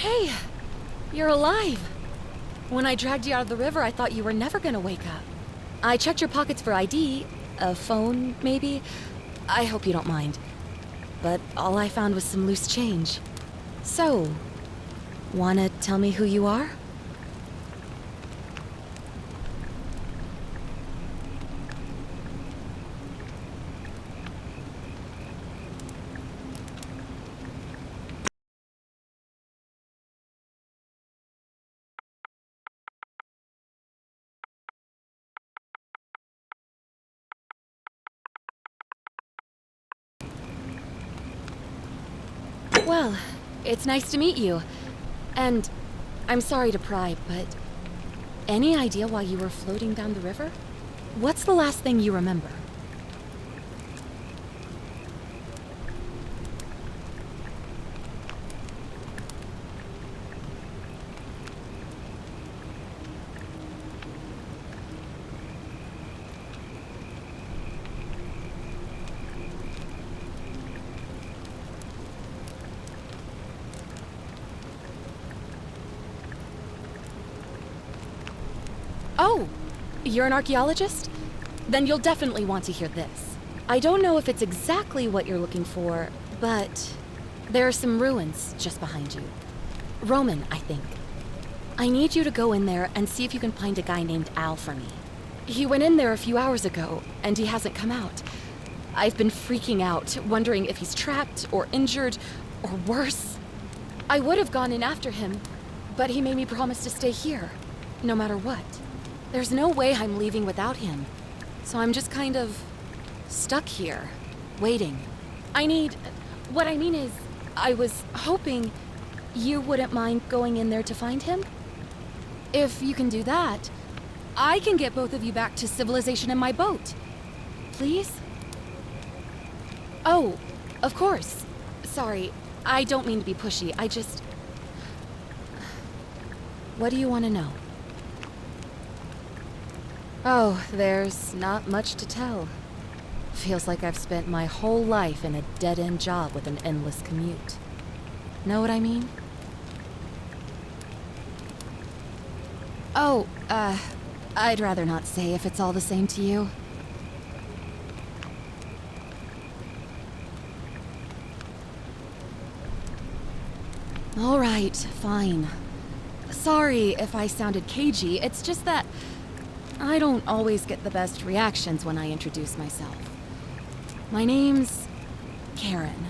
Hey, you're alive. When I dragged you out of the river, I thought you were never gonna wake up. I checked your pockets for ID, a phone, maybe. I hope you don't mind. But all I found was some loose change. So, wanna tell me who you are? Well, it's nice to meet you. And I'm sorry to pry, but any idea why you were floating down the river? What's the last thing you remember? Oh, you're an archaeologist? Then you'll definitely want to hear this. I don't know if it's exactly what you're looking for, but there are some ruins just behind you. Roman, I think. I need you to go in there and see if you can find a guy named Al for me. He went in there a few hours ago, and he hasn't come out. I've been freaking out, wondering if he's trapped or injured, or worse. I would have gone in after him, but he made me promise to stay here, no matter what. There's no way I'm leaving without him, so I'm just kind of stuck here, waiting. What I mean is, I was hoping you wouldn't mind going in there to find him? If you can do that, I can get both of you back to civilization in my boat. Please? Oh, of course. Sorry, I don't mean to be pushy, What do you want to know? Oh, there's not much to tell. Feels like I've spent my whole life in a dead-end job with an endless commute. Know what I mean? Oh, I'd rather not say if it's all the same to you. All right, fine. Sorry if I sounded cagey, it's just that I don't always get the best reactions when I introduce myself. My name's Karen.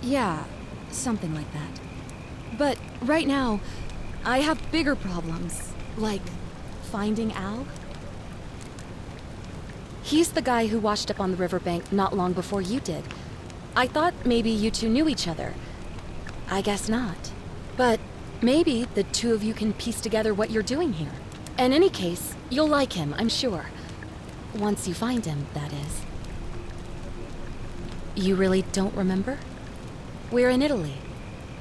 Yeah, something like that. But right now, I have bigger problems, like finding Al. He's the guy who washed up on the riverbank not long before you did. I thought maybe you two knew each other. I guess not. But maybe the two of you can piece together what you're doing here. In any case, you'll like him, I'm sure. Once you find him, that is. You really don't remember? We're in Italy.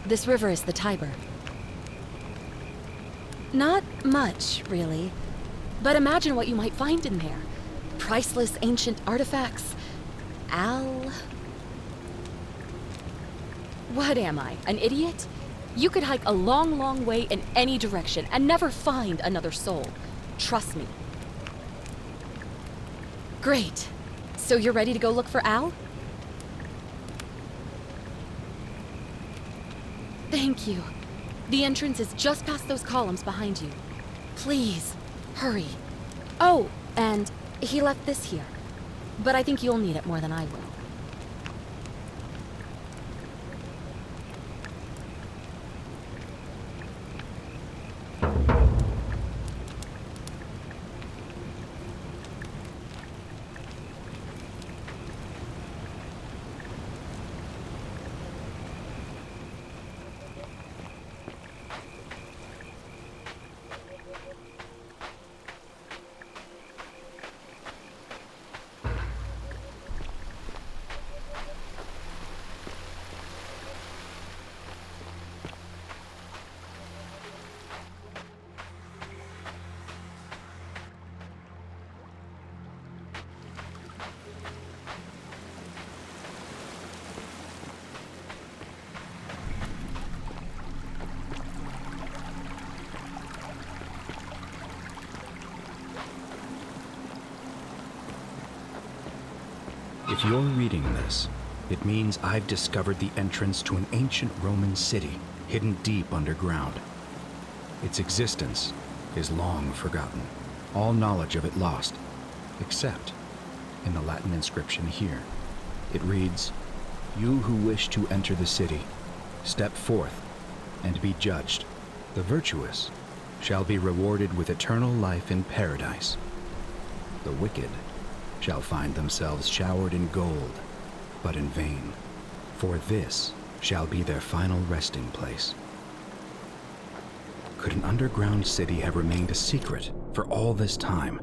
This river is the Tiber. Not much, really. But imagine what you might find in there. Priceless ancient artifacts. Al... What am I, an idiot? You could hike a long, long way in any direction and never find another soul. Trust me. Great. So you're ready to go look for Al? Thank you. The entrance is just past those columns behind you. Please, hurry. Oh, and he left this here. But I think you'll need it more than I will. If you're reading this, it means I've discovered the entrance to an ancient Roman city hidden deep underground. Its existence is long forgotten, all knowledge of it lost, except in the Latin inscription here. It reads, "You who wish to enter the city, step forth and be judged. The virtuous shall be rewarded with eternal life in paradise. The wicked shall find themselves showered in gold, but in vain, for this shall be their final resting place." Could an underground city have remained a secret for all this time?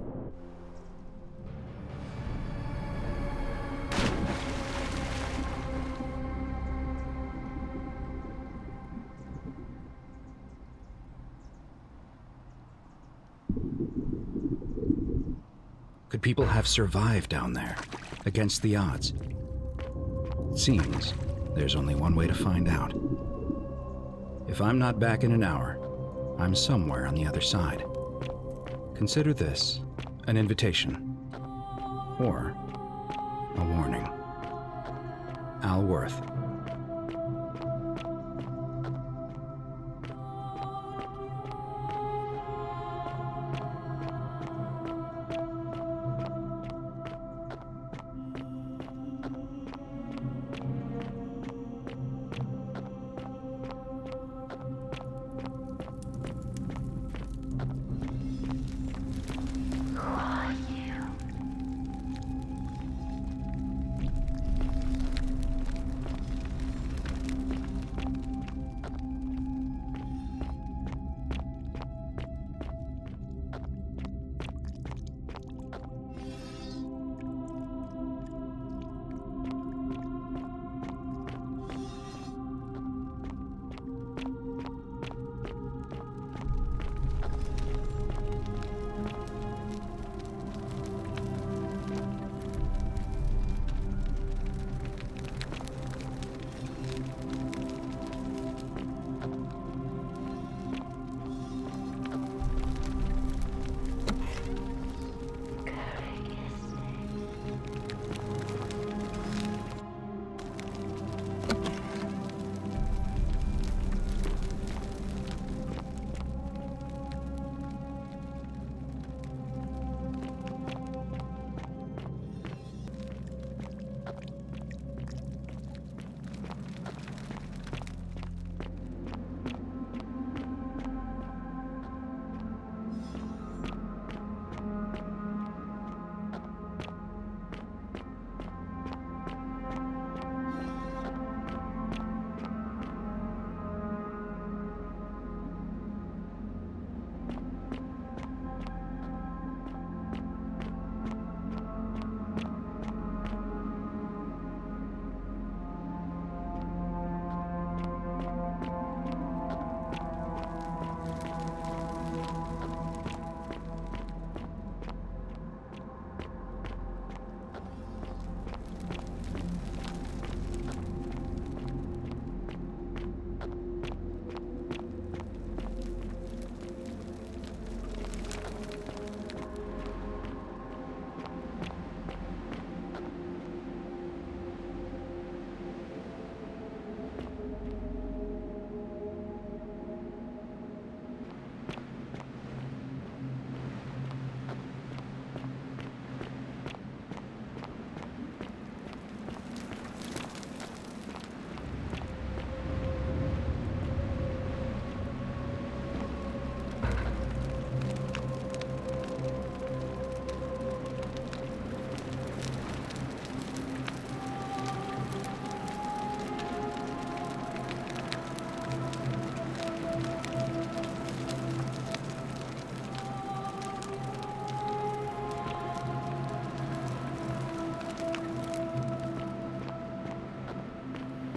Could people have survived down there, against the odds? It seems there's only one way to find out. If I'm not back in an hour, I'm somewhere on the other side. Consider this an invitation, or a warning. Al Worth.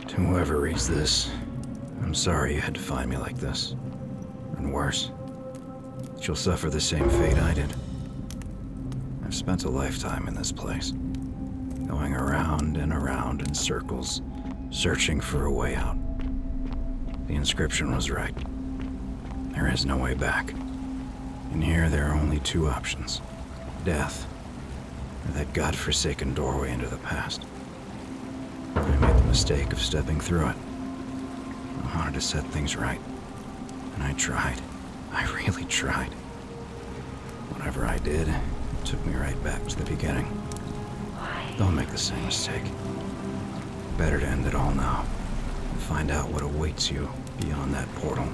To whoever reads this, I'm sorry you had to find me like this. And worse, that you'll suffer the same fate I did. I've spent a lifetime in this place, going around and around in circles, searching for a way out. The inscription was right. There is no way back. In here, there are only two options: death, or that godforsaken doorway into the past. I made the mistake of stepping through it. I wanted to set things right. And I tried. I really tried. Whatever I did, it took me right back to the beginning. Don't make the same mistake. Better to end it all now. And find out what awaits you beyond that portal.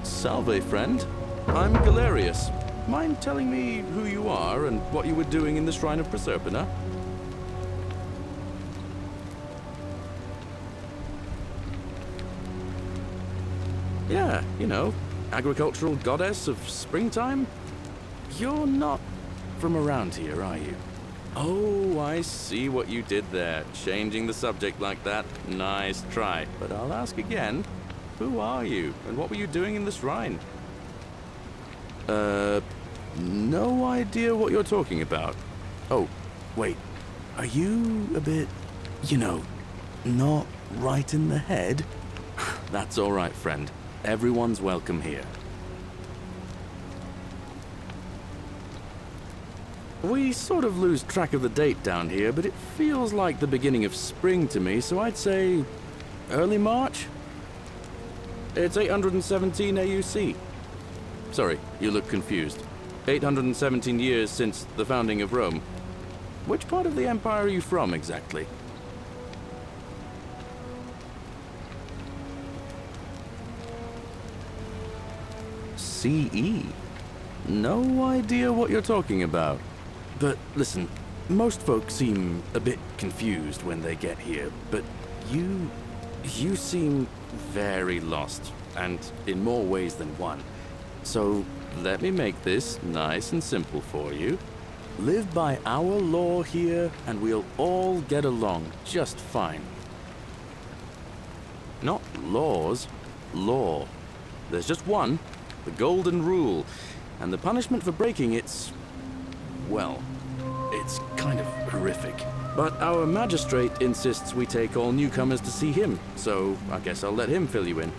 Salve, friend. I'm Galerius. Mind telling me who you are and what you were doing in the Shrine of Proserpina? Yeah, you know, agricultural goddess of springtime? You're not from around here, are you? Oh, I see what you did there. Changing the subject like that. Nice try. But I'll ask again. Who are you, and what were you doing in the shrine? No idea what you're talking about. Oh, wait. Are you a bit, not right in the head? That's all right, friend. Everyone's welcome here. We sort of lose track of the date down here, but it feels like the beginning of spring to me, so I'd say early March? It's 817 AUC. Sorry, you look confused. 817 years since the founding of Rome. Which part of the Empire are you from, exactly? CE? No idea what you're talking about. But listen, most folks seem a bit confused when they get here, but you seem very lost, and in more ways than one. So let me make this nice and simple for you. Live by our law here, and we'll all get along just fine. Not laws, law. There's just one, the golden rule, and the punishment for breaking it's kind of horrific. But our magistrate insists we take all newcomers to see him, so I guess I'll let him fill you in.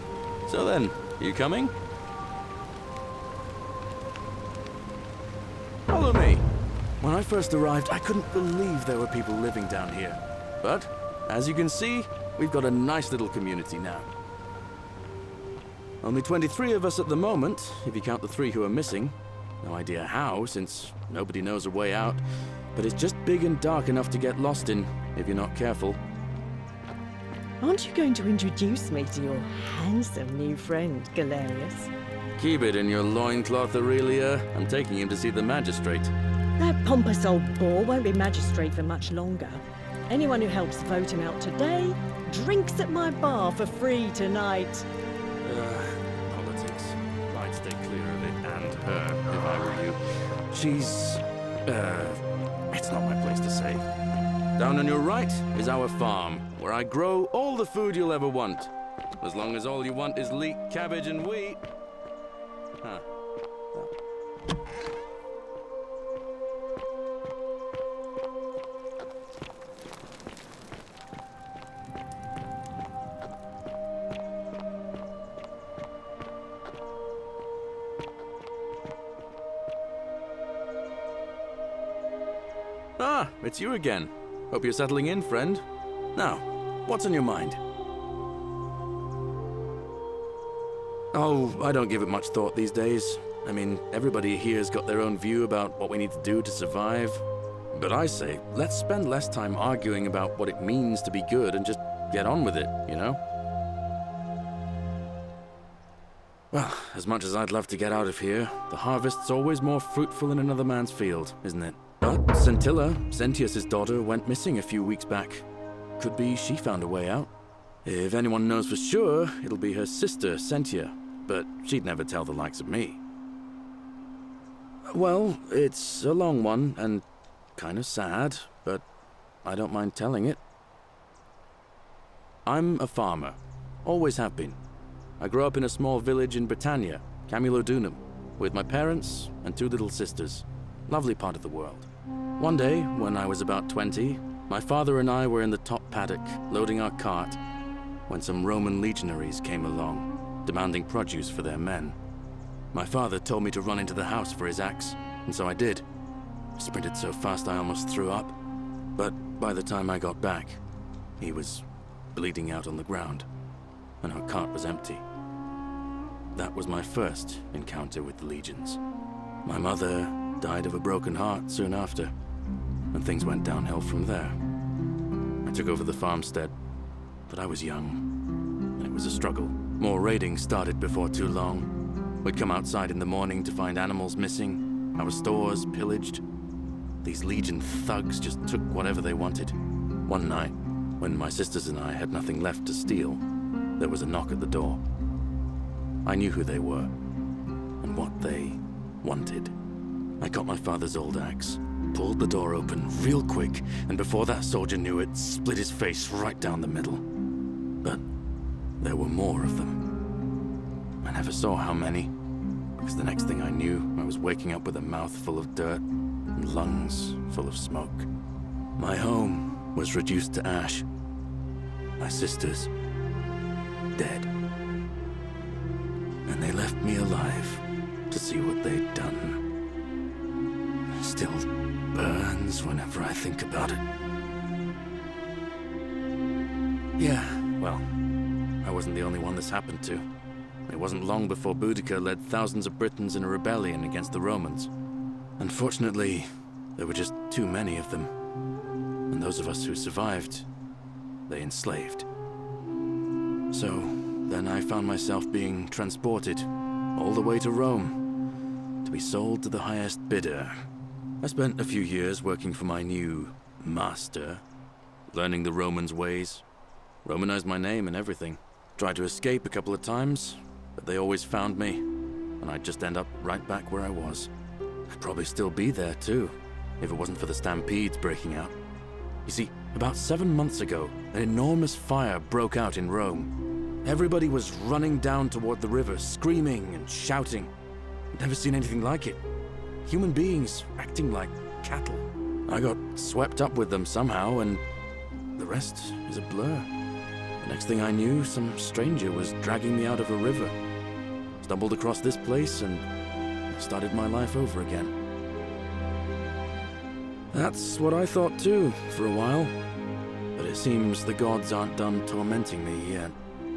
So then, you coming? Follow me. When I first arrived, I couldn't believe there were people living down here. But, as you can see, we've got a nice little community now. Only 23 of us at the moment, if you count the 3 who are missing. No idea how, since nobody knows a way out. But it's just big and dark enough to get lost in, if you're not careful. Aren't you going to introduce me to your handsome new friend, Galerius? Keep it in your loincloth, Aurelia. I'm taking him to see the magistrate. That pompous old bore won't be magistrate for much longer. Anyone who helps vote him out today drinks at my bar for free tonight. Politics. I'd stay clear of it and her, if I were you. She's, it's not my place to say. Down on your right is our farm, where I grow all the food you'll ever want. As long as all you want is leek, cabbage, and wheat. Huh. Ah, it's you again. Hope you're settling in, friend. Now, what's on your mind? Oh, I don't give it much thought these days. I mean, everybody here's got their own view about what we need to do to survive. But I say, let's spend less time arguing about what it means to be good and just get on with it, you know? Well, as much as I'd love to get out of here, the harvest's always more fruitful in another man's field, isn't it? But Scintilla, Sentius's daughter, went missing a few weeks back. Could be she found a way out. If anyone knows for sure, it'll be her sister, Sentia, but she'd never tell the likes of me. Well, it's a long one, and kind of sad, but I don't mind telling it. I'm a farmer. Always have been. I grew up in a small village in Britannia, Camulodunum, with my parents and 2 little sisters. Lovely part of the world. One day, when I was about 20, my father and I were in the top paddock, loading our cart, when some Roman legionaries came along, demanding produce for their men. My father told me to run into the house for his axe, and so I did. Sprinted so fast I almost threw up, but by the time I got back, he was bleeding out on the ground, and our cart was empty. That was my first encounter with the legions. My mother died of a broken heart soon after, and things went downhill from there. I took over the farmstead, but I was young, and it was a struggle. More raiding started before too long. We'd come outside in the morning to find animals missing, our stores pillaged. These Legion thugs just took whatever they wanted. One night, when my sisters and I had nothing left to steal, there was a knock at the door. I knew who they were, and what they wanted. I got my father's old axe, pulled the door open real quick, and before that soldier knew it, split his face right down the middle. But there were more of them. I never saw how many, because the next thing I knew, I was waking up with a mouth full of dirt and lungs full of smoke. My home was reduced to ash. My sisters, dead. And they left me alive to see what they'd done. It still burns whenever I think about it. Yeah, well, I wasn't the only one this happened to. It wasn't long before Boudica led thousands of Britons in a rebellion against the Romans. Unfortunately, there were just too many of them. And those of us who survived, they enslaved. So, then I found myself being transported all the way to Rome to be sold to the highest bidder. I spent a few years working for my new master, learning the Romans' ways, Romanized my name and everything. Tried to escape a couple of times, but they always found me, and I'd just end up right back where I was. I'd probably still be there too, if it wasn't for the stampedes breaking out. You see, about 7 months ago, an enormous fire broke out in Rome. Everybody was running down toward the river, screaming and shouting. I'd never seen anything like it. Human beings acting like cattle. I got swept up with them somehow, and the rest is a blur. The next thing I knew, some stranger was dragging me out of a river. Stumbled across this place and started my life over again. That's what I thought too, for a while. But it seems the gods aren't done tormenting me yet.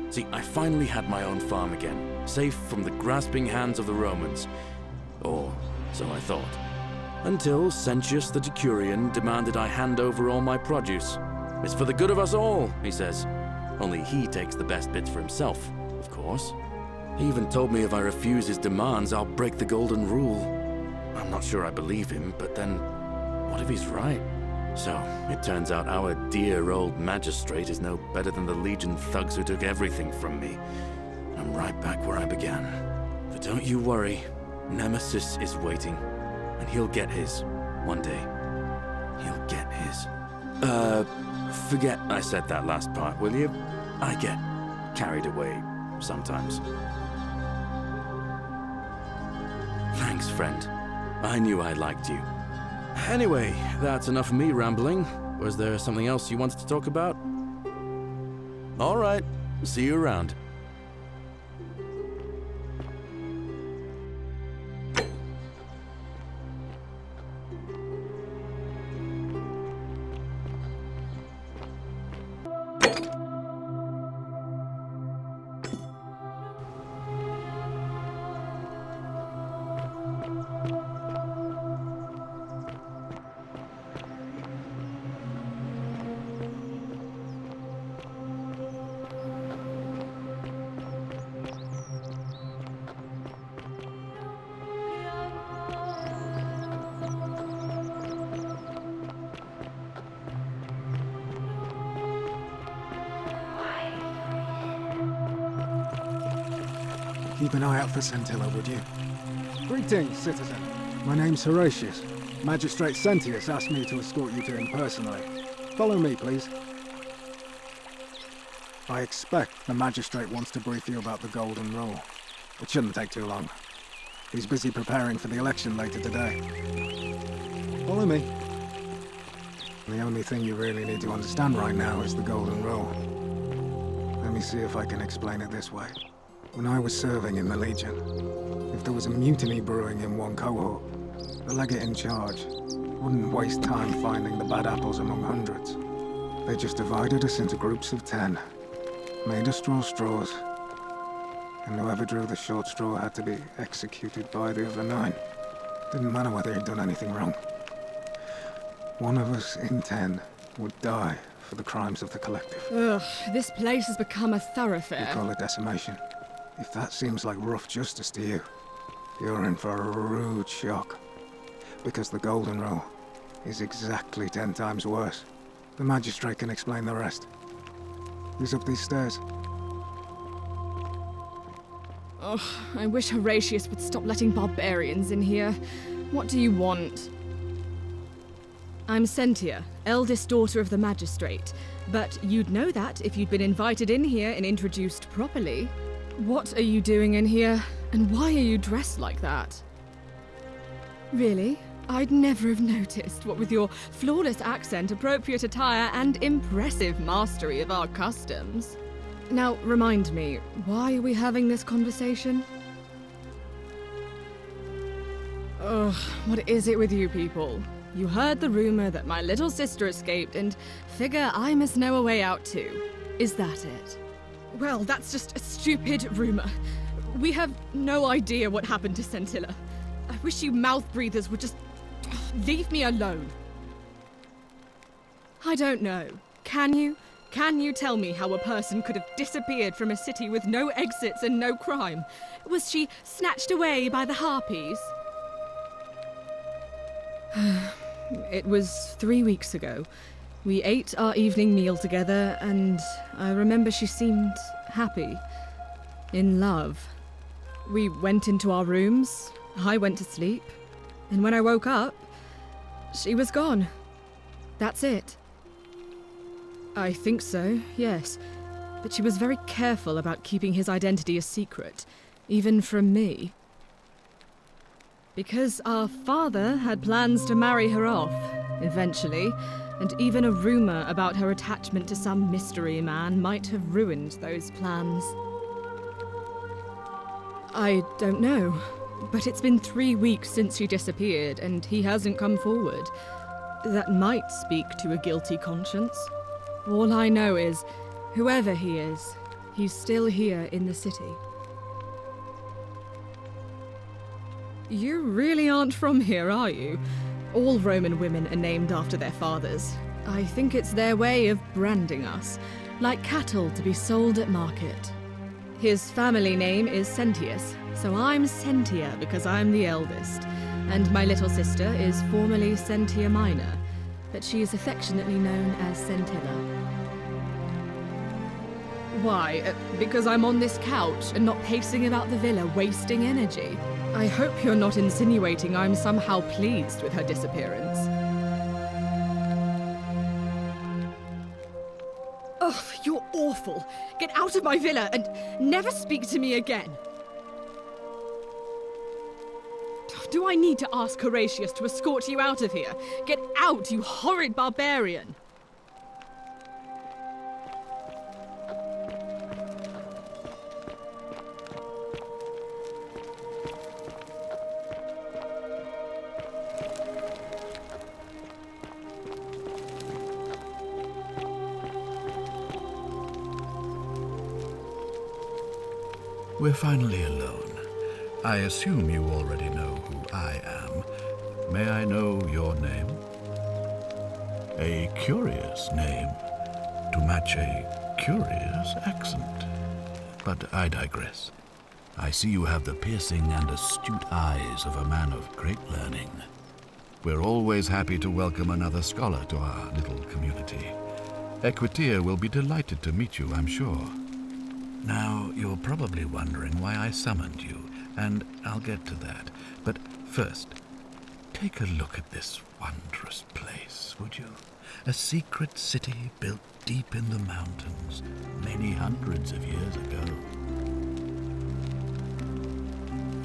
See, I finally had my own farm again, safe from the grasping hands of the Romans. Or so I thought. Until Sentius the Decurion demanded I hand over all my produce. It's for the good of us all, he says. Only he takes the best bits for himself, of course. He even told me if I refuse his demands, I'll break the golden rule. I'm not sure I believe him, but then, what if he's right? So, it turns out our dear old magistrate is no better than the Legion thugs who took everything from me. I'm right back where I began. But don't you worry, Nemesis is waiting, and he'll get his, one day. He'll get his. Forget I said that last part, will you? I get carried away sometimes. Thanks, friend. I knew I liked you. Anyway, that's enough of me rambling. Was there something else you wanted to talk about? All right, see you around. Keep an eye out for Scintilla, would you? Greetings, citizen. My name's Horatius. Magistrate Sentius asked me to escort you to him personally. Follow me, please. I expect the magistrate wants to brief you about the Golden Rule. It shouldn't take too long. He's busy preparing for the election later today. Follow me. The only thing you really need to understand right now is the Golden Rule. Let me see if I can explain it this way. When I was serving in the Legion, if there was a mutiny brewing in one cohort, the legate in charge wouldn't waste time finding the bad apples among hundreds. They just divided us into groups of 10, made us draw straws, and whoever drew the short straw had to be executed by the other 9. Didn't matter whether he'd done anything wrong. One of us in 10 would die for the crimes of the collective. Ugh, this place has become a We thoroughfare. call it decimation. If that seems like rough justice to you, you're in for a rude shock. Because the Golden Rule is exactly 10 times worse. The magistrate can explain the rest. He's up these stairs. Ugh, I wish Horatius would stop letting barbarians in here. What do you want? I'm Sentia, eldest daughter of the magistrate. But you'd know that if you'd been invited in here and introduced properly. What are you doing in here? And why are you dressed like that? Really? I'd never have noticed, what with your flawless accent, appropriate attire, and impressive mastery of our customs. Now, remind me, why are we having this conversation? Ugh, what is it with you people? You heard the rumor that my little sister escaped and figure I must know a way out too. Is that it? Well, that's just a stupid rumor. We have no idea what happened to Scintilla. I wish you mouth breathers would just leave me alone. I don't know. Can you? Can you tell me how a person could have disappeared from a city with no exits and no crime? Was she snatched away by the harpies? It was 3 weeks ago. We ate our evening meal together, and I remember she seemed happy. In love. We went into our rooms, I went to sleep, and when I woke up, she was gone. That's it. I think so, yes. But she was very careful about keeping his identity a secret, even from me. Because our father had plans to marry her off, eventually, and even a rumor about her attachment to some mystery man might have ruined those plans. I don't know, but it's been 3 weeks since she disappeared, and he hasn't come forward. That might speak to a guilty conscience. All I know is, whoever he is, he's still here in the city. You really aren't from here, are you? All Roman women are named after their fathers. I think it's their way of branding us, like cattle to be sold at market. His family name is Sentius, so I'm Sentia because I'm the eldest, and my little sister is formerly Sentia Minor, but she is affectionately known as Scintilla. Why? Because I'm on this couch and not pacing about the villa, wasting energy. I hope you're not insinuating I'm somehow pleased with her disappearance. Ugh, you're awful. Get out of my villa and never speak to me again. Do I need to ask Horatius to escort you out of here? Get out, you horrid barbarian! We're finally alone. I assume you already know who I am. May I know your name? A curious name to match a curious accent. But I digress. I see you have the piercing and astute eyes of a man of great learning. We're always happy to welcome another scholar to our little community. Equitia will be delighted to meet you, I'm sure. Now, you're probably wondering why I summoned you, and I'll get to that. But first, take a look at this wondrous place, would you? A secret city built deep in the mountains, many hundreds of years ago.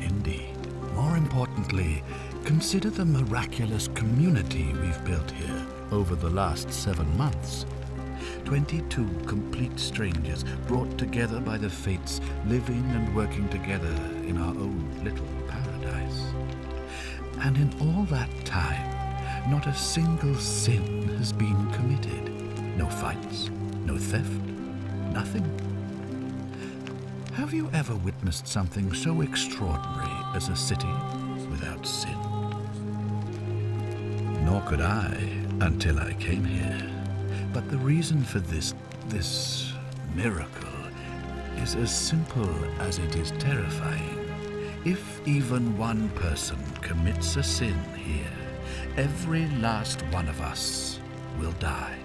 Indeed. More importantly, consider the miraculous community we've built here over the last 7 months. 22 complete strangers brought together by the fates, living and working together in our own little paradise. And in all that time, not a single sin has been committed. No fights, no theft, nothing. Have you ever witnessed something so extraordinary as a city without sin? Nor could I until I came here. But the reason for this miracle is as simple as it is terrifying. If even one person commits a sin here, every last one of us will die.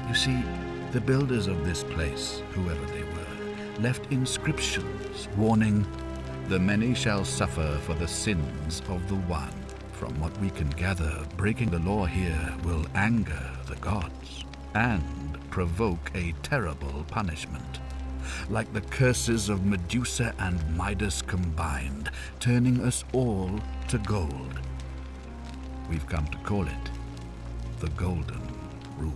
You see, the builders of this place, whoever they were, left inscriptions warning, "The many shall suffer for the sins of the one." From what we can gather, breaking the law here will anger the gods and provoke a terrible punishment, like the curses of Medusa and Midas combined, turning us all to gold. We've come to call it the Golden Rule.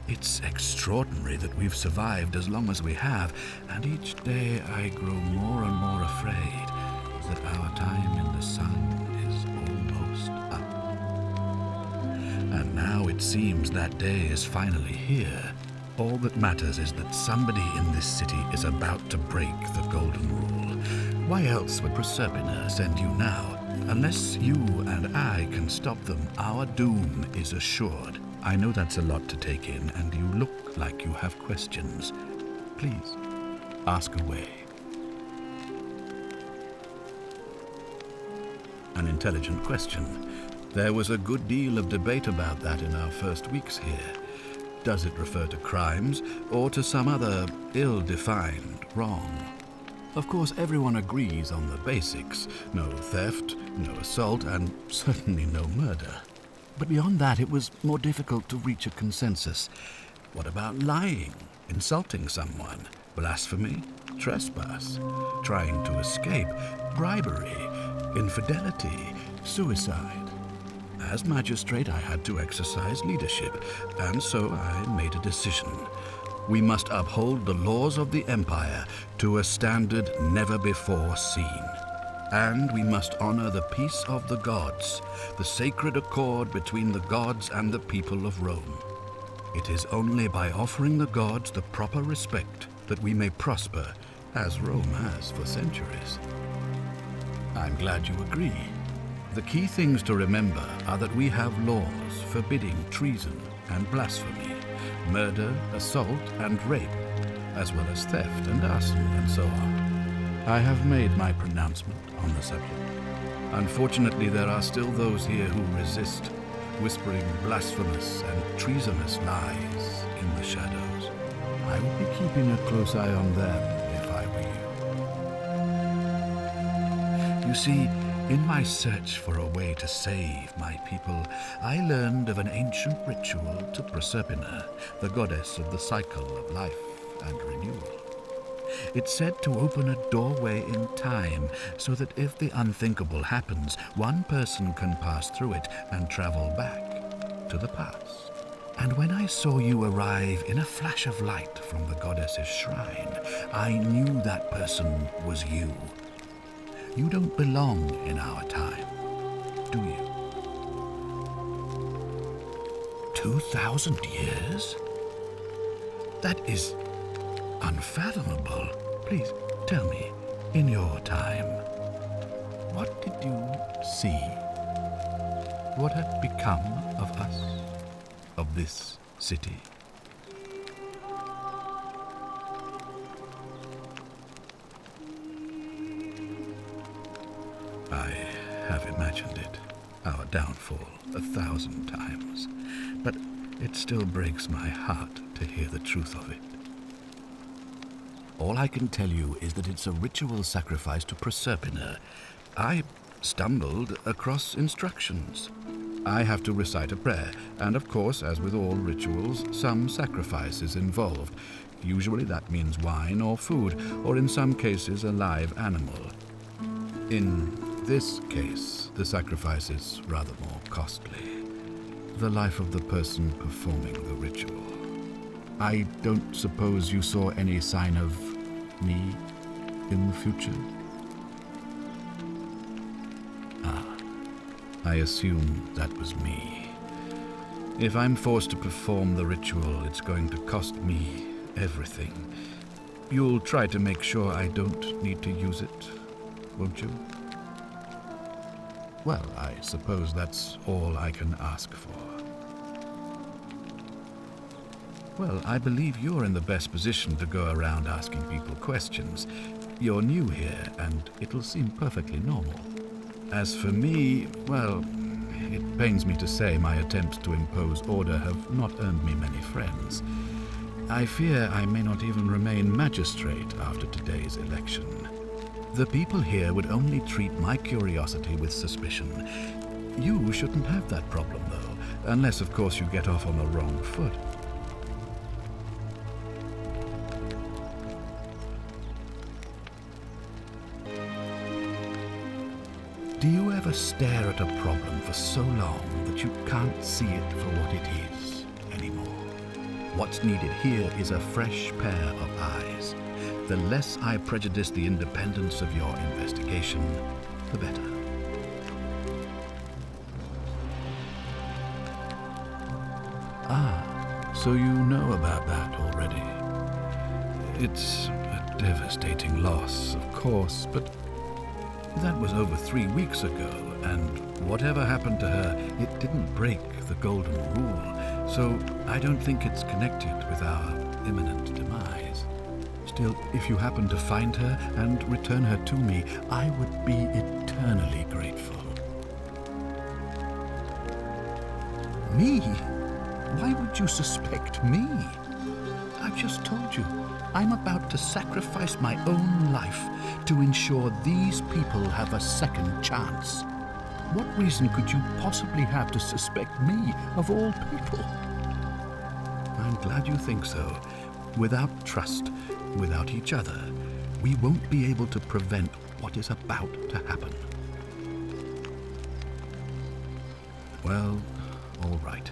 It's extraordinary that we've survived as long as we have, and each day I grow more and more afraid that our time in the sun is almost up. And now it seems that day is finally here. All that matters is that somebody in this city is about to break the Golden Rule. Why else would Proserpina send you now? Unless you and I can stop them, our doom is assured. I know that's a lot to take in, and you look like you have questions. Please, ask away. An intelligent question. There was a good deal of debate about that in our first weeks here. Does it refer to crimes, or to some other ill-defined wrong? Of course, everyone agrees on the basics. No theft, no assault, and certainly no murder. But beyond that, it was more difficult to reach a consensus. What about lying, insulting someone, blasphemy, trespass, trying to escape, bribery, infidelity, suicide? As magistrate, I had to exercise leadership, and so I made a decision. We must uphold the laws of the Empire to a standard never before seen. And we must honor the peace of the gods, the sacred accord between the gods and the people of Rome. It is only by offering the gods the proper respect that we may prosper, as Rome has for centuries. I'm glad you agree. The key things to remember are that we have laws forbidding treason and blasphemy, murder, assault, and rape, as well as theft and arson and so on. I have made my pronouncement on the subject. Unfortunately, there are still those here who resist, whispering blasphemous and treasonous lies in the shadows. I would be keeping a close eye on them if I were you. You see, in my search for a way to save my people, I learned of an ancient ritual to Proserpina, the goddess of the cycle of life and renewal. It's said to open a doorway in time, so that if the unthinkable happens, one person can pass through it and travel back to the past. And when I saw you arrive in a flash of light from the goddess's shrine, I knew that person was you. You don't belong in our time, do you? 2,000 years? That is unfathomable. Please, tell me, in your time, what did you see? What had become of us, of this city? I have imagined it, our downfall, 1,000 times, but it still breaks my heart to hear the truth of it. All I can tell you is that it's a ritual sacrifice to Proserpina. I stumbled across instructions. I have to recite a prayer, and of course, as with all rituals, some sacrifice is involved. Usually that means wine or food, or in some cases a live animal. In this case, the sacrifice is rather more costly. The life of the person performing the ritual. I don't suppose you saw any sign of me in the future? I assume that was me. If I'm forced to perform the ritual, it's going to cost me everything. You'll try to make sure I don't need to use it, won't you? Well, I suppose that's all I can ask for. Well, I believe you're in the best position to go around asking people questions. You're new here, and it'll seem perfectly normal. As for me, well, it pains me to say my attempts to impose order have not earned me many friends. I fear I may not even remain magistrate after today's election. The people here would only treat my curiosity with suspicion. You shouldn't have that problem, though, unless, of course, you get off on the wrong foot. Do you ever stare at a problem for so long that you can't see it for what it is anymore? What's needed here is a fresh pair of eyes. The less I prejudice the independence of your investigation, the better. Ah, so you know about that already. It's a devastating loss, of course, but that was over 3 weeks ago, and whatever happened to her, it didn't break the golden rule, so I don't think it's connected with our imminent demise. Still, if you happen to find her and return her to me, I would be eternally grateful. Me? Why would you suspect me? I've just told you, I'm about to sacrifice my own life to ensure these people have a second chance. What reason could you possibly have to suspect me, of all people? I'm glad you think so. Without trust, without each other, we won't be able to prevent what is about to happen. Well, all right.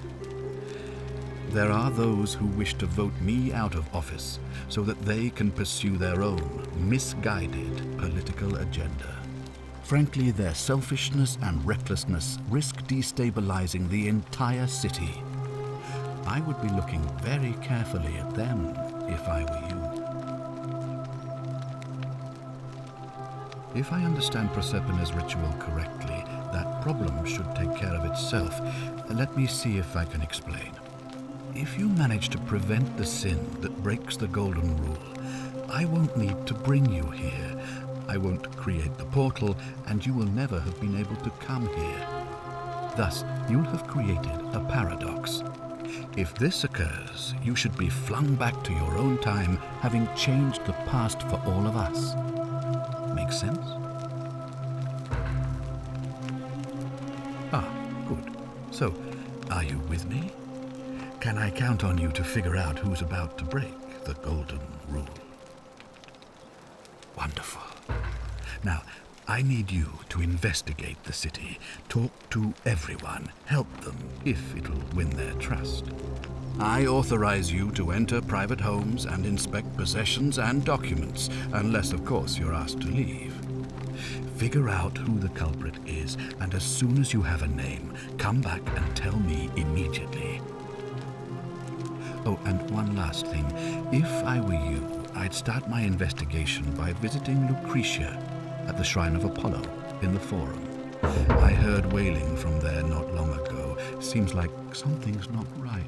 There are those who wish to vote me out of office so that they can pursue their own misguided political agenda. Frankly, their selfishness and recklessness risk destabilizing the entire city. I would be looking very carefully at them if I were you. If I understand Proserpina's ritual correctly, that problem should take care of itself. Let me see if I can explain. If you manage to prevent the sin that breaks the golden rule, I won't need to bring you here. I won't create the portal, and you will never have been able to come here. Thus, you'll have created a paradox. If this occurs, you should be flung back to your own time, having changed the past for all of us. Make sense? Ah, good. So, are you with me? Can I count on you to figure out who's about to break the golden rule? Wonderful. Now, I need you to investigate the city, talk to everyone, help them if it'll win their trust. I authorize you to enter private homes and inspect possessions and documents, unless, of course, you're asked to leave. Figure out who the culprit is, and as soon as you have a name, come back and tell me immediately. Oh, and one last thing. If I were you, I'd start my investigation by visiting Lucretia at the Shrine of Apollo in the Forum. I heard wailing from there not long ago. Seems like something's not right.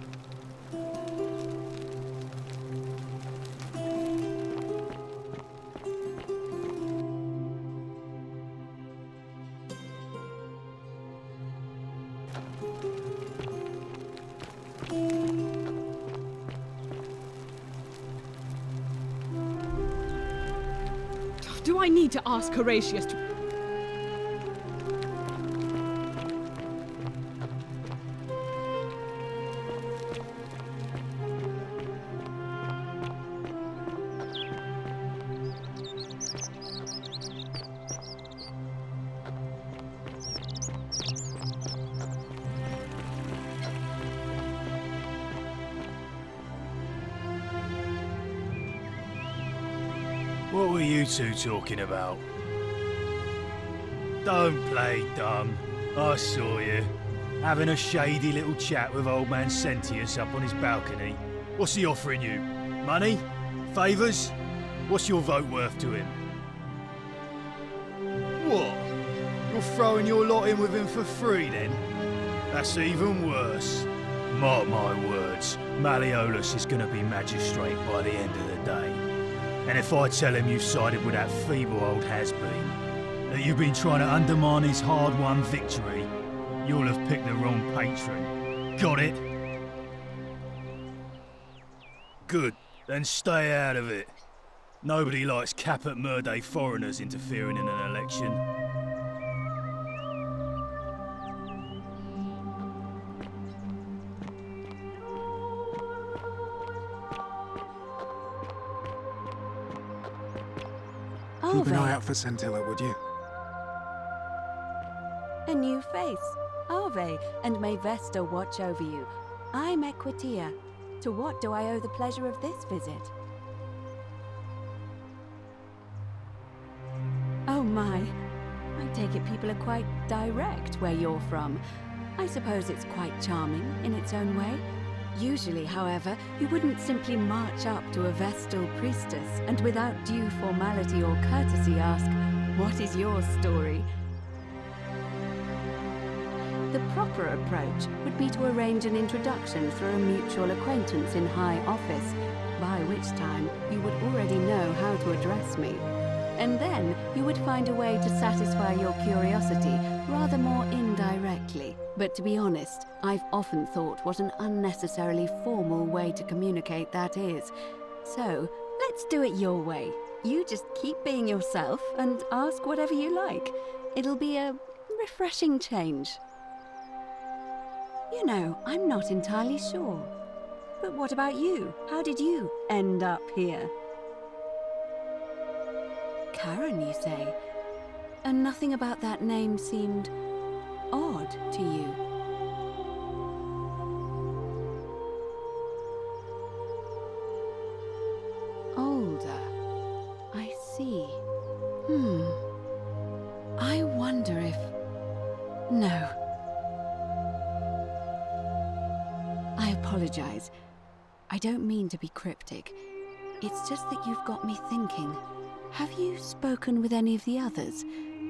Do I need to ask Horatius to... What were you two talking about? Don't play dumb. I saw you. Having a shady little chat with old man Sentius up on his balcony. What's he offering you? Money? Favours? What's your vote worth to him? What? You're throwing your lot in with him for free then? That's even worse. Mark my words, Malleolus is going to be magistrate by the end of the day. And if I tell him you've sided with that feeble old has-been, that you've been trying to undermine his hard-won victory, you'll have picked the wrong patron. Got it? Good, then stay out of it. Nobody likes Caput Murdae foreigners interfering in an election. Keep an eye out for Scintilla, would you? A new face. Ave, and may Vesta watch over you. I'm Equitia. To what do I owe the pleasure of this visit? Oh my. I take it people are quite direct where you're from. I suppose it's quite charming in its own way. Usually, however, you wouldn't simply march up to a Vestal priestess and without due formality or courtesy ask, "What is your story?" The proper approach would be to arrange an introduction through a mutual acquaintance in high office, by which time you would already know how to address me. And then you would find a way to satisfy your curiosity rather more indirectly. But to be honest, I've often thought what an unnecessarily formal way to communicate that is. So, let's do it your way. You just keep being yourself and ask whatever you like. It'll be a refreshing change. You know, I'm not entirely sure. But what about you? How did you end up here? Karen, you say? And nothing about that name seemed odd to you? Older. I see. I wonder if... No. I apologize. I don't mean to be cryptic. It's just that you've got me thinking. Have you spoken with any of the others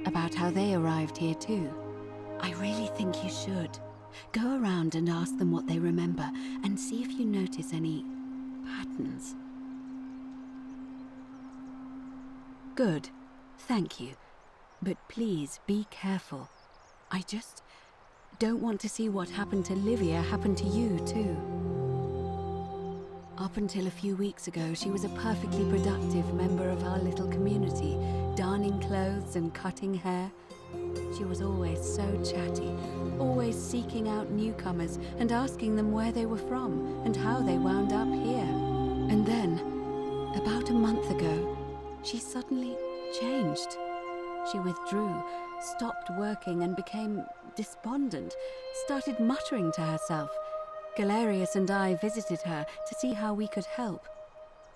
about how they arrived here too? I really think you should. Go around and ask them what they remember and see if you notice any patterns. Good. Thank you. But please be careful. I just don't want to see what happened to Livia happen to you too. Up until a few weeks ago, she was a perfectly productive member of our little community, darning clothes and cutting hair. She was always so chatty, always seeking out newcomers and asking them where they were from and how they wound up here. And then, about a month ago, she suddenly changed. She withdrew, stopped working and became despondent, started muttering to herself. Galerius and I visited her to see how we could help,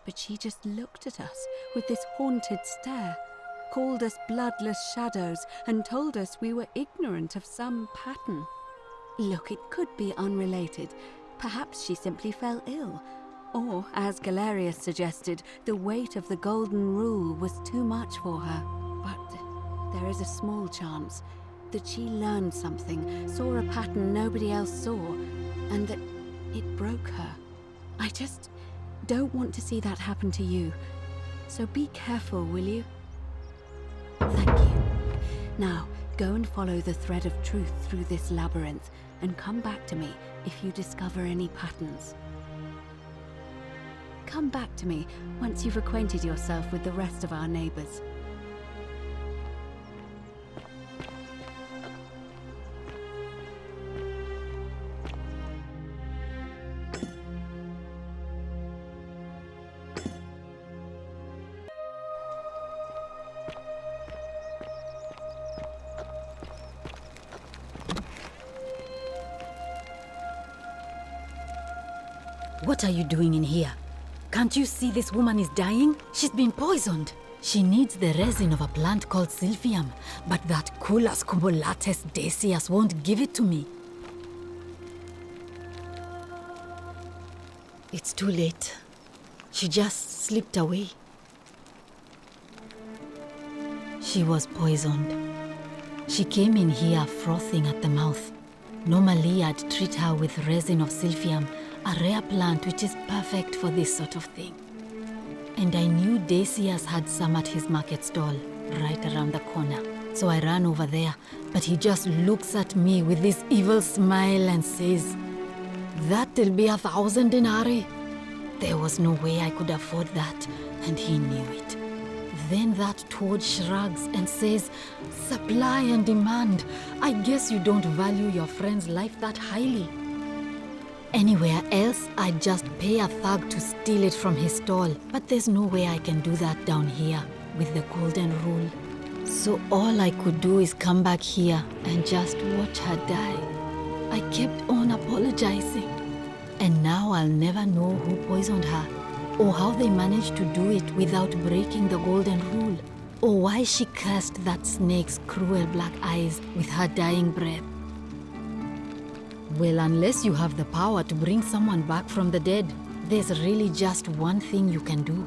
but she just looked at us with this haunted stare, called us bloodless shadows, and told us we were ignorant of some pattern. Look, it could be unrelated. Perhaps she simply fell ill, or, as Galerius suggested, the weight of the golden rule was too much for her. But there is a small chance that she learned something, saw a pattern nobody else saw, and that it broke her. I just don't want to see that happen to you. So be careful, will you? Thank you. Now, go and follow the thread of truth through this labyrinth, and come back to me if you discover any patterns. Come back to me once you've acquainted yourself with the rest of our neighbors. What are you doing in here? Can't you see this woman is dying? She's been poisoned. She needs the resin of a plant called Silphium, but that Culus cumulatus decius won't give it to me. It's too late. She just slipped away. She was poisoned. She came in here frothing at the mouth. Normally, I'd treat her with resin of Silphium, a rare plant which is perfect for this sort of thing. And I knew Decius had some at his market stall, right around the corner. So I ran over there, but he just looks at me with this evil smile and says, "That'll be 1,000 denarii." There was no way I could afford that, and he knew it. Then that toad shrugs and says, "Supply and demand. I guess you don't value your friend's life that highly." Anywhere else, I'd just pay a thug to steal it from his stall. But there's no way I can do that down here with the golden rule. So all I could do is come back here and just watch her die. I kept on apologizing. And now I'll never know who poisoned her, or how they managed to do it without breaking the golden rule, or why she cursed that snake's cruel black eyes with her dying breath. Well, unless you have the power to bring someone back from the dead, there's really just one thing you can do.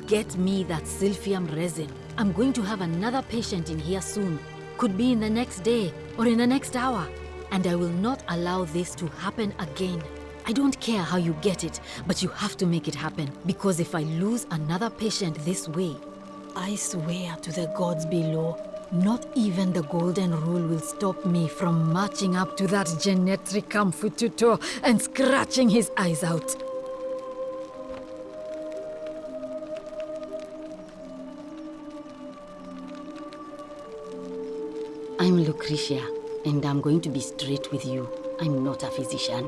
Get me that Silphium resin. I'm going to have another patient in here soon. Could be in the next day or in the next hour. And I will not allow this to happen again. I don't care how you get it, but you have to make it happen. Because if I lose another patient this way, I swear to the gods below, not even the golden rule will stop me from marching up to that Genetricum Fututor and scratching his eyes out. I'm Lucretia, and I'm going to be straight with you. I'm not a physician.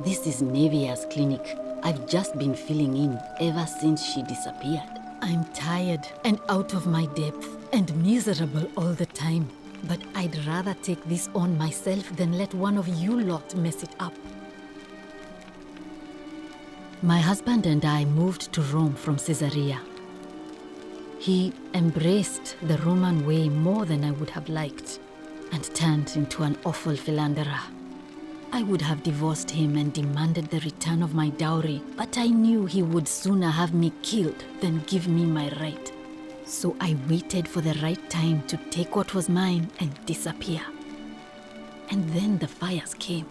This is Nevia's clinic. I've just been filling in ever since she disappeared. I'm tired and out of my depth and miserable all the time. But I'd rather take this on myself than let one of you lot mess it up. My husband and I moved to Rome from Caesarea. He embraced the Roman way more than I would have liked and turned into an awful philanderer. I would have divorced him and demanded the return of my dowry, but I knew he would sooner have me killed than give me my right. So I waited for the right time to take what was mine and disappear. And then the fires came.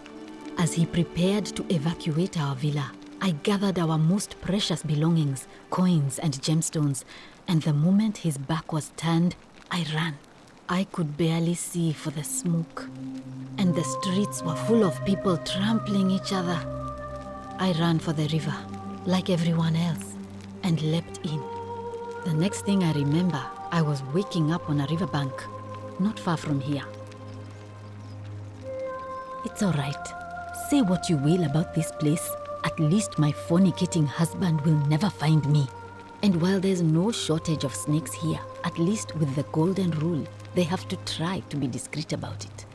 As he prepared to evacuate our villa, I gathered our most precious belongings, coins and gemstones, and the moment his back was turned, I ran. I could barely see for the smoke, and the streets were full of people trampling each other. I ran for the river, like everyone else, and leapt in. The next thing I remember, I was waking up on a riverbank, not far from here. It's all right. Say what you will about this place. At least my fornicating husband will never find me. And while there's no shortage of snakes here, at least with the golden rule, they have to try to be discreet about it.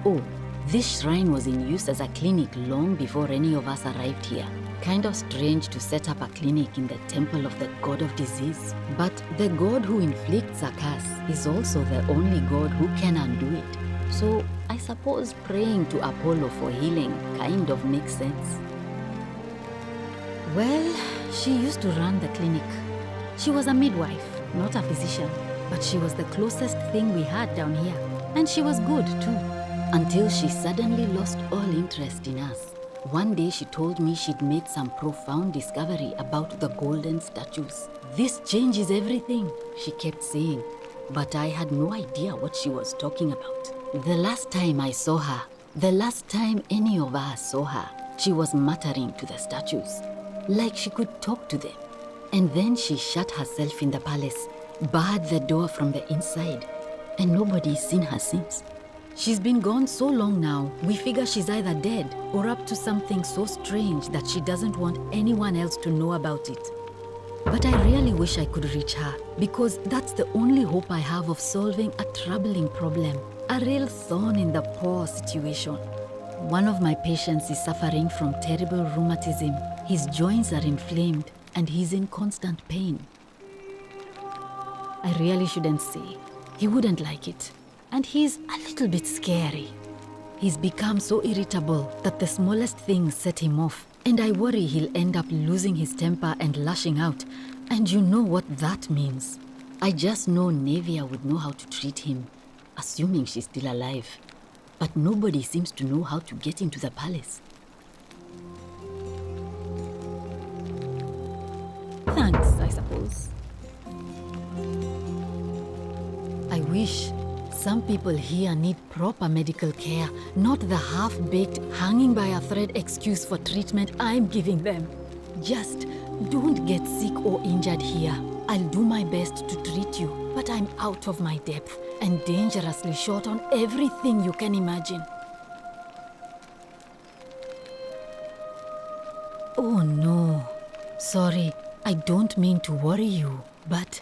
Oh, this shrine was in use as a clinic long before any of us arrived here. Kind of strange to set up a clinic in the temple of the god of disease. But the god who inflicts a curse is also the only god who can undo it. So I suppose praying to Apollo for healing kind of makes sense. Well, she used to run the clinic. She was a midwife, not a physician, but she was the closest thing we had down here. And she was good too, until she suddenly lost all interest in us. One day she told me she'd made some profound discovery about the golden statues. "This changes everything," she kept saying, but I had no idea what she was talking about. The last time I saw her, the last time any of us saw her, she was muttering to the statues, like she could talk to them. And then she shut herself in the palace, barred the door from the inside, and nobody's seen her since. She's been gone so long now, we figure she's either dead or up to something so strange that she doesn't want anyone else to know about it. But I really wish I could reach her, because that's the only hope I have of solving a troubling problem, a real thorn in the paw situation. One of my patients is suffering from terrible rheumatism. His joints are inflamed and he's in constant pain. I really shouldn't say. He wouldn't like it. And he's a little bit scary. He's become so irritable that the smallest things set him off. And I worry he'll end up losing his temper and lashing out. And you know what that means. I just know Nevia would know how to treat him, assuming she's still alive. But nobody seems to know how to get into the palace. Thanks, I suppose. I wish. Some people here need proper medical care, not the half-baked, hanging by a thread excuse for treatment I'm giving them. Just don't get sick or injured here. I'll do my best to treat you, but I'm out of my depth and dangerously short on everything you can imagine. Oh no. Sorry, I don't mean to worry you, but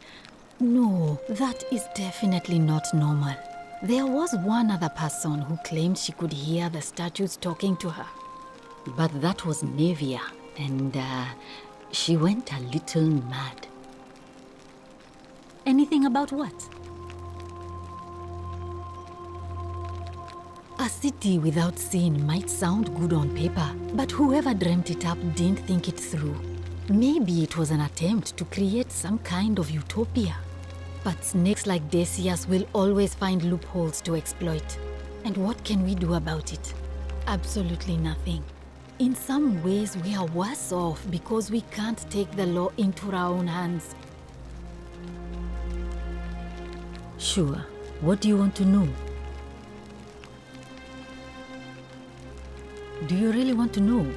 no, that is definitely not normal. There was one other person who claimed she could hear the statues talking to her. But that was Nevia, and she went a little mad. Anything about what? A city without sin might sound good on paper, but whoever dreamt it up didn't think it through. Maybe it was an attempt to create some kind of utopia. But snakes like Decius will always find loopholes to exploit. And what can we do about it? Absolutely nothing. In some ways, we are worse off because we can't take the law into our own hands. Sure. What do you want to know? Do you really want to know?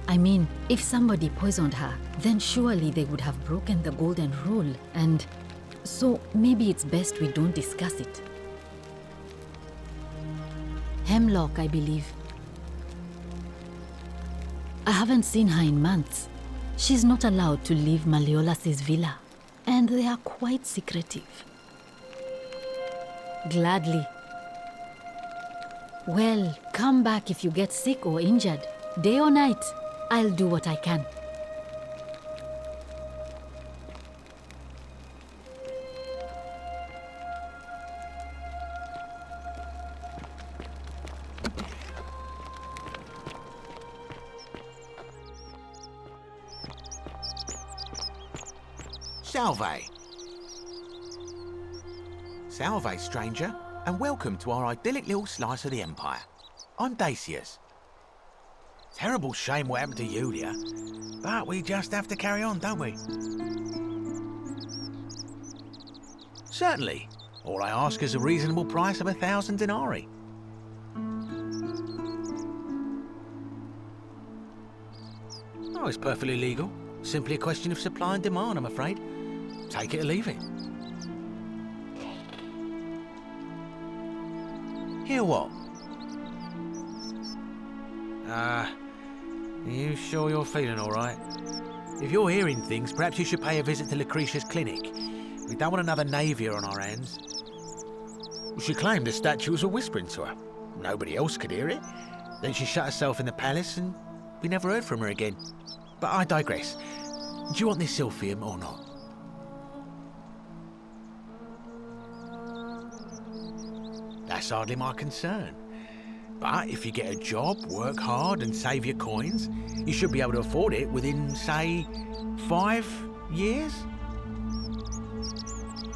I mean, if somebody poisoned her, then surely they would have broken the golden rule, and so maybe it's best we don't discuss it. Hemlock, I believe. I haven't seen her in months. She's not allowed to leave Malleolas's villa, and they are quite secretive. Gladly. Well, come back if you get sick or injured. Day or night, I'll do what I can. Salve. Salve, stranger, and welcome to our idyllic little slice of the Empire. I'm Decius. Terrible shame what happened to Yulia, but we just have to carry on, don't we? Certainly. All I ask is a reasonable price of 1,000 denarii. Oh, it's perfectly legal. Simply a question of supply and demand, I'm afraid. Take it or leave it. Hear what? You sure you're feeling all right? If you're hearing things, perhaps you should pay a visit to Lucretia's clinic. We don't want another Navia on our hands. She claimed the statues were whispering to her. Nobody else could hear it. Then she shut herself in the palace and we never heard from her again. But I digress. Do you want this Silphium or not? That's hardly my concern. But if you get a job, work hard and save your coins, you should be able to afford it within, say, 5 years?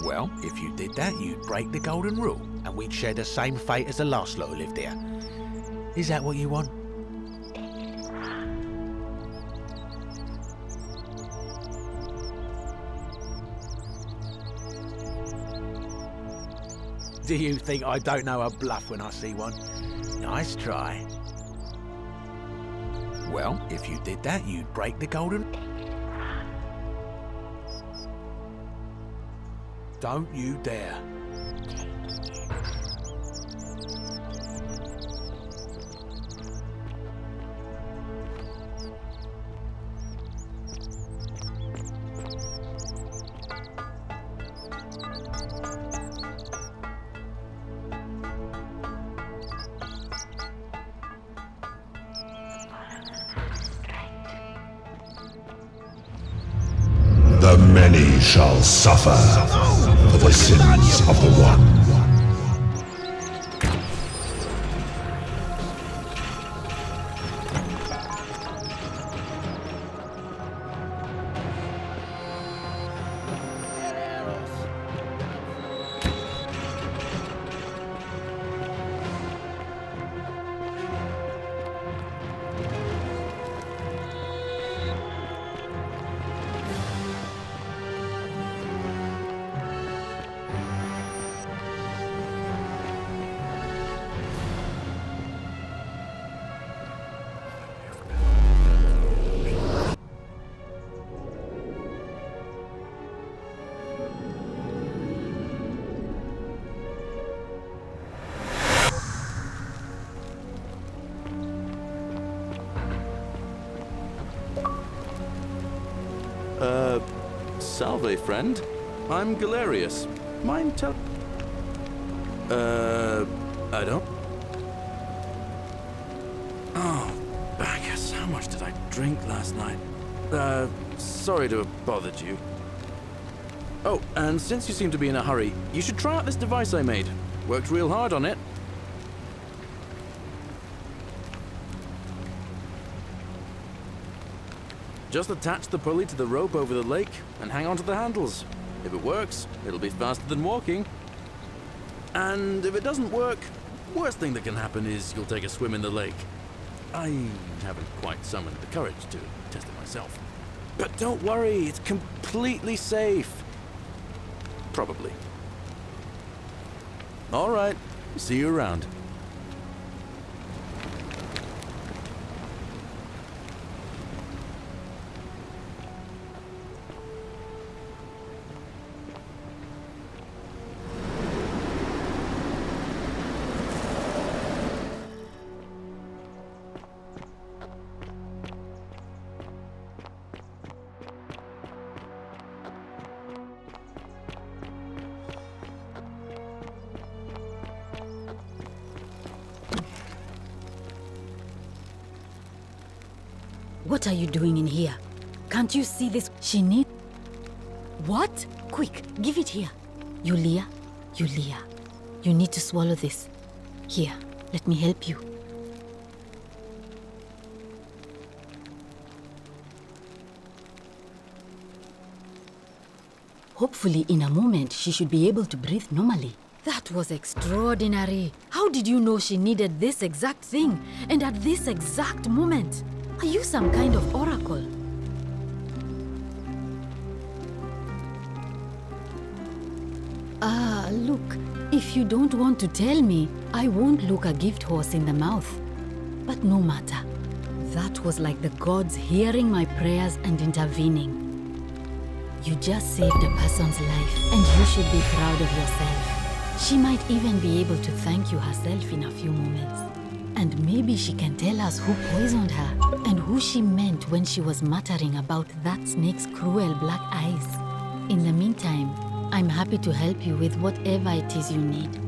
Well, if you did that, you'd break the golden rule, and we'd share the same fate as the last lot who lived here. Is that what you want? Do you think I don't know a bluff when I see one? Nice try. Well, if you did that, you'd break the golden... Don't you dare. The many shall suffer for the sins of the one. Salve, friend. I'm Galerius. Mind tell... I don't... Oh, Bacchus, how much did I drink last night? Sorry to have bothered you. Oh, and since you seem to be in a hurry, you should try out this device I made. Worked real hard on it. Just attach the pulley to the rope over the lake and hang on to the handles. If it works, it'll be faster than walking. And if it doesn't work, worst thing that can happen is you'll take a swim in the lake. I haven't quite summoned the courage to test it myself. But don't worry, it's completely safe. Probably. All right, see you around. What are you doing in here? Can't you see this? She need... What? Quick, give it here. Yulia, you need to swallow this. Here, let me help you. Hopefully, in a moment, she should be able to breathe normally. That was extraordinary. How did you know she needed this exact thing, and at this exact moment? Are you some kind of oracle? Ah, look, if you don't want to tell me, I won't look a gift horse in the mouth. But no matter. That was like the gods hearing my prayers and intervening. You just saved a person's life, and you should be proud of yourself. She might even be able to thank you herself in a few moments. And maybe she can tell us who poisoned her and who she meant when she was muttering about that snake's cruel black eyes. In the meantime, I'm happy to help you with whatever it is you need.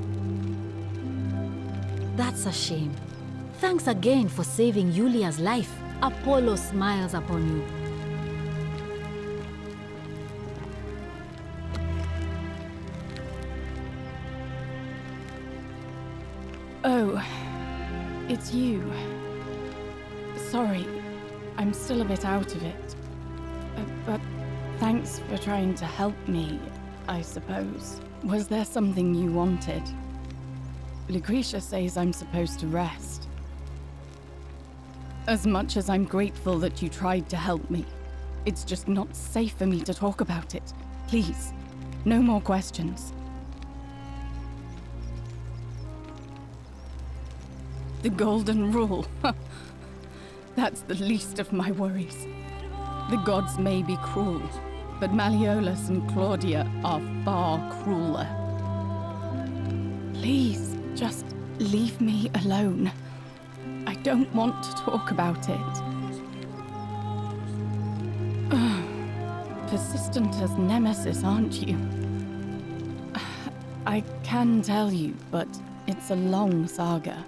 That's a shame. Thanks again for saving Yulia's life. Apollo smiles upon you. Oh, it's you. Sorry, I'm still a bit out of it. But thanks for trying to help me, I suppose. Was there something you wanted? Lucretia says I'm supposed to rest. As much as I'm grateful that you tried to help me, it's just not safe for me to talk about it. Please, no more questions. The Golden Rule. That's the least of my worries. The gods may be cruel, but Malleolus and Claudia are far crueler. Please, just leave me alone. I don't want to talk about it. Persistent as Nemesis, aren't you? I can tell you, but it's a long saga.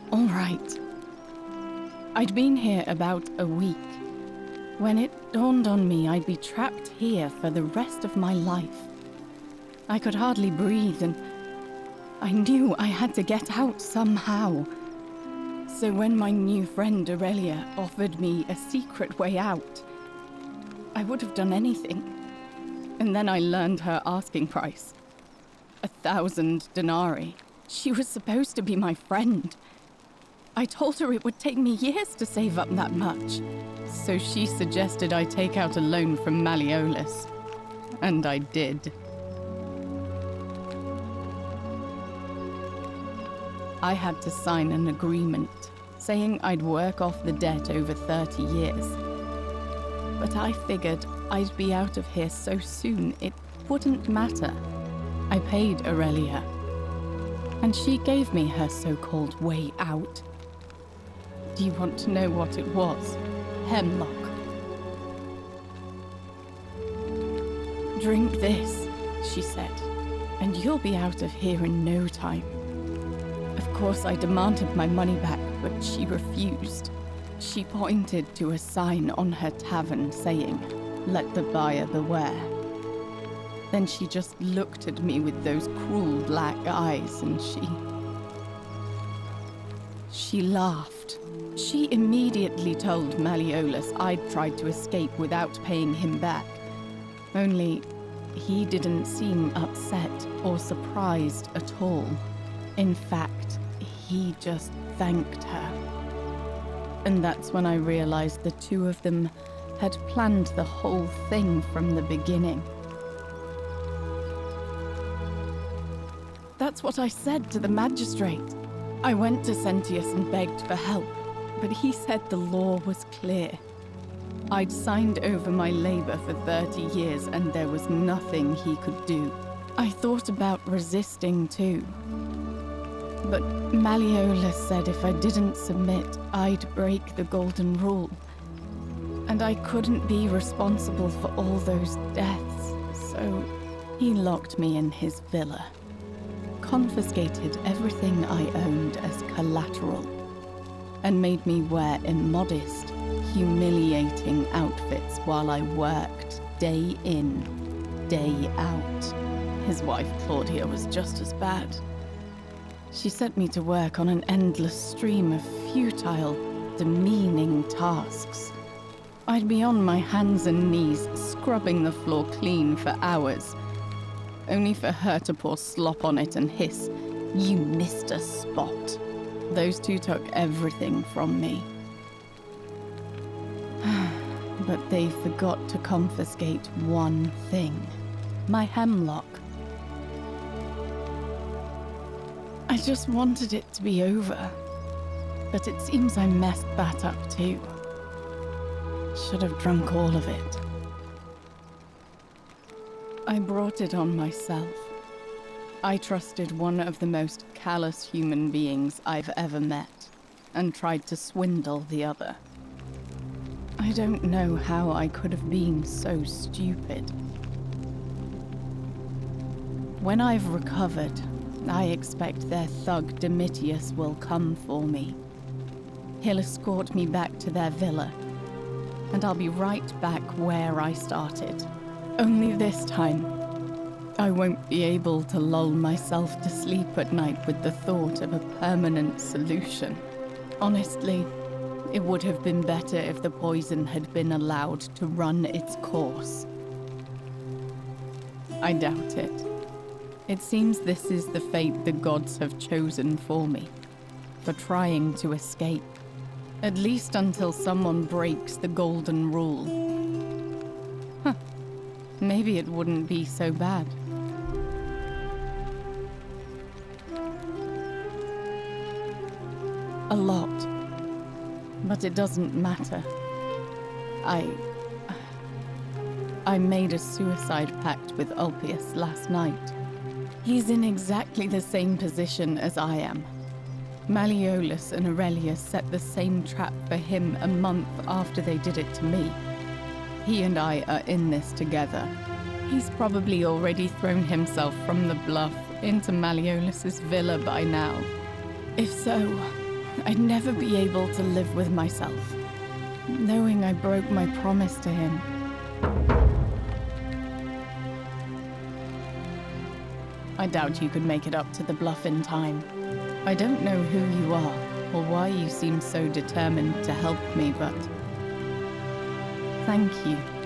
All right. I'd been here about a week. when it dawned on me I'd be trapped here for the rest of my life. I could hardly breathe, and I knew I had to get out somehow. So when my new friend Aurelia offered me a secret way out, I would have done anything. And then I learned her asking price. 1,000 denarii. She was supposed to be my friend. I told her it would take me years to save up that much. So she suggested I take out a loan from Malleolus. And I did. I had to sign an agreement saying I'd work off the debt over 30 years. But I figured I'd be out of here so soon it wouldn't matter. I paid Aurelia, and she gave me her so-called way out. Do you want to know what it was? Hemlock. Drink this, she said, and you'll be out of here in no time. Of course, I demanded my money back, but she refused. She pointed to a sign on her tavern saying, "Let the buyer beware." Then she just looked at me with those cruel black eyes, and she laughed. She immediately told Malleolus I'd tried to escape without paying him back. Only, he didn't seem upset or surprised at all. In fact, he just thanked her. And that's when I realized the two of them had planned the whole thing from the beginning. That's what I said to the magistrate. I went to Sentius and begged for help, but he said the law was clear. I'd signed over my labor for 30 years and there was nothing he could do. I thought about resisting too. But Malleolus said if I didn't submit, I'd break the golden rule. And I couldn't be responsible for all those deaths, so he locked me in his villa. Confiscated everything I owned as collateral, and made me wear immodest, humiliating outfits while I worked day in, day out. His wife Claudia was just as bad. She sent me to work on an endless stream of futile, demeaning tasks. I'd be on my hands and knees, scrubbing the floor clean for hours, only for her to pour slop on it and hiss, "You missed a spot." Those two took everything from me. But they forgot to confiscate one thing: my hemlock. I just wanted it to be over, but it seems I messed that up too. Should have drunk all of it. I brought it on myself. I trusted one of the most callous human beings I've ever met, and tried to swindle the other. I don't know how I could have been so stupid. When I've recovered, I expect their thug Domitius will come for me. He'll escort me back to their villa, and I'll be right back where I started. Only this time, I won't be able to lull myself to sleep at night with the thought of a permanent solution. Honestly, it would have been better if the poison had been allowed to run its course. I doubt it. It seems this is the fate the gods have chosen for me, for trying to escape, at least until someone breaks the golden rule. Huh. Maybe it wouldn't be so bad. A lot. But it doesn't matter. I made a suicide pact with Ulpius last night. He's in exactly the same position as I am. Malleolus and Aurelia set the same trap for him a month after they did it to me. He and I are in this together. He's probably already thrown himself from the bluff into Malleolus's villa by now. If so, I'd never be able to live with myself. knowing I broke my promise to him. I doubt you could make it up to the bluff in time. I don't know who you are, or why you seem so determined to help me, but thank you.